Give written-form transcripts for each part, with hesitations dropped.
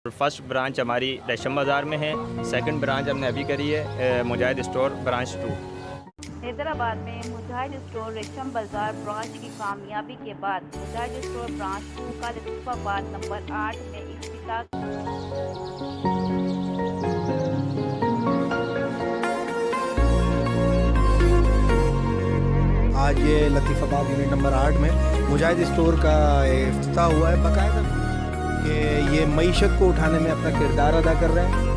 First branch हमारी रेशम बाज़ार में है। सेकंड ब्रांच हमने अभी करी है मुजाहिद स्टोर ब्रांच 2। हैदराबाद में मुजाहिद स्टोर रेशम बाजार ब्रांच की कामयाबी के बाद मुजाहिद स्टोर ब्रांच 2 का लतीफ़ाबाद नंबर 8 में इफ्तिताह। आज ये लतीफ़ाबाद यूनिट नंबर 8 में मुजाहिद स्टोर का इफ्तिताह हुआ है। बाकायदा कि ये मईशत को उठाने में अपना किरदार अदा कर रहे हैं।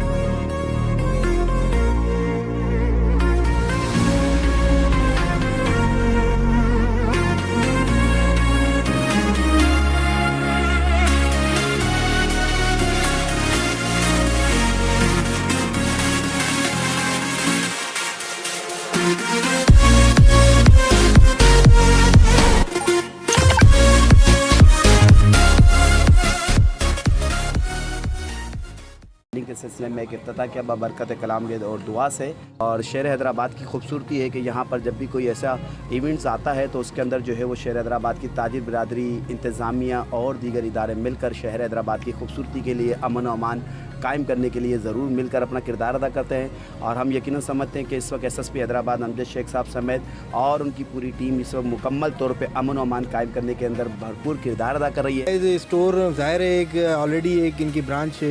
के सिलसिले में एक इफ्तिताह किया बरकत कलाम गेद और दुआ से। और शहर हैदराबाद की खूबसूरती है कि यहाँ पर जब भी कोई ऐसा इवेंट्स आता है तो उसके अंदर जो है वो शहर हैदराबाद की ताजिर बिरादरी, इंतज़ामिया और दीगर इदारे मिलकर शहर हैदराबाद की खूबसूरती के लिए, अमन और अमान कायम करने के लिए ज़रूर मिलकर अपना किरदार अदा करते हैं। और हम यकीनन समझते हैं कि इस वक्त SSP हैदराबाद अमजद शेख साहब समेत और उनकी पूरी टीम इस वक्त मुकम्मल तौर पे अमन और अमान कायम करने के अंदर भरपूर किरदार अदा कर रही है। स्टोर ज़ाहिर है एक ऑलरेडी एक इनकी ब्रांच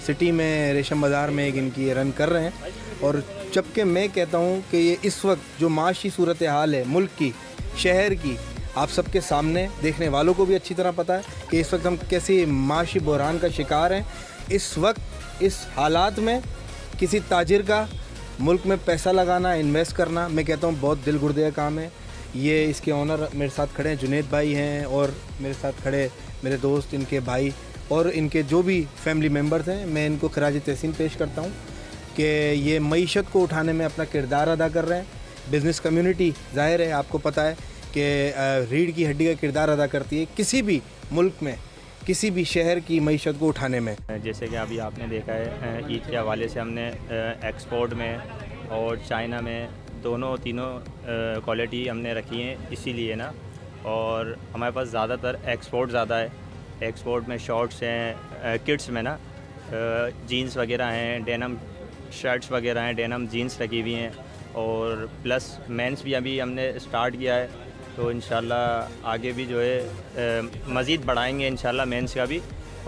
सिटी में रेशम बाज़ार में एक इनकी रन कर रहे हैं। और जबकि मैं कहता हूँ कि ये इस वक्त जो माशी सूरत हाल है मुल्क की, शहर की, आप सबके सामने, देखने वालों को भी अच्छी तरह पता है कि इस वक्त हम कैसे माशी बहरान का शिकार हैं। इस वक्त इस हालात में किसी ताजिर का मुल्क में पैसा लगाना, इन्वेस्ट करना, मैं कहता हूँ बहुत दिल गुर्दे का काम है। ये इसके ओनर मेरे साथ खड़े हैं, जुनेद भाई हैं, और मेरे साथ खड़े मेरे दोस्त, इनके भाई और इनके जो भी फैमिली मेम्बर्स हैं। मैं इनको खराज तहसीन पेश करता हूँ कि ये मईशत को उठाने में अपना किरदार अदा कर रहे हैं। बिज़नेस कम्युनिटी ज़ाहिर है आपको पता है कि रीढ़ की हड्डी का किरदार अदा करती है किसी भी मुल्क में, किसी भी शहर की मईशत को उठाने में। जैसे कि अभी आपने देखा है ईद के हवाले से हमने एक्सपोर्ट में और चाइना में तीनों क्वालिटी हमने रखी हैं इसीलिए ना। और हमारे पास ज़्यादातर एक्सपोर्ट ज़्यादा है। एक्सपोर्ट में शॉर्ट्स हैं, किड्स में ना जीन्स वगैरह हैं, डेनम शर्ट्स वगैरह हैं, डेनम जीन्स रखी हुई हैं। और प्लस मेंस भी अभी हमने स्टार्ट किया है, तो इंशाल्लाह आगे भी जो है मज़ीद बढ़ाएंगे इंशाल्लाह मेंस का भी।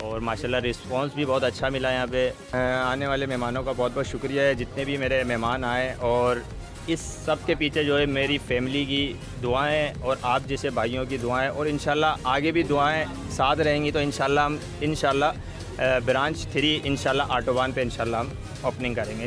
और माशाल्लाह रिस्पांस भी बहुत अच्छा मिला यहाँ पे। आने वाले मेहमानों का बहुत बहुत शुक्रिया है, जितने भी मेरे मेहमान आए। और इस सब के पीछे जो है मेरी फैमिली की दुआएं और आप जैसे भाइयों की दुआएं, और इंशाल्लाह आगे भी दुआएं साथ रहेंगी। तो इंशाल्लाह ब्रांच 3 इंशाल्लाह ऑटोबान पे इंशाल्लाह हम ओपनिंग करेंगे।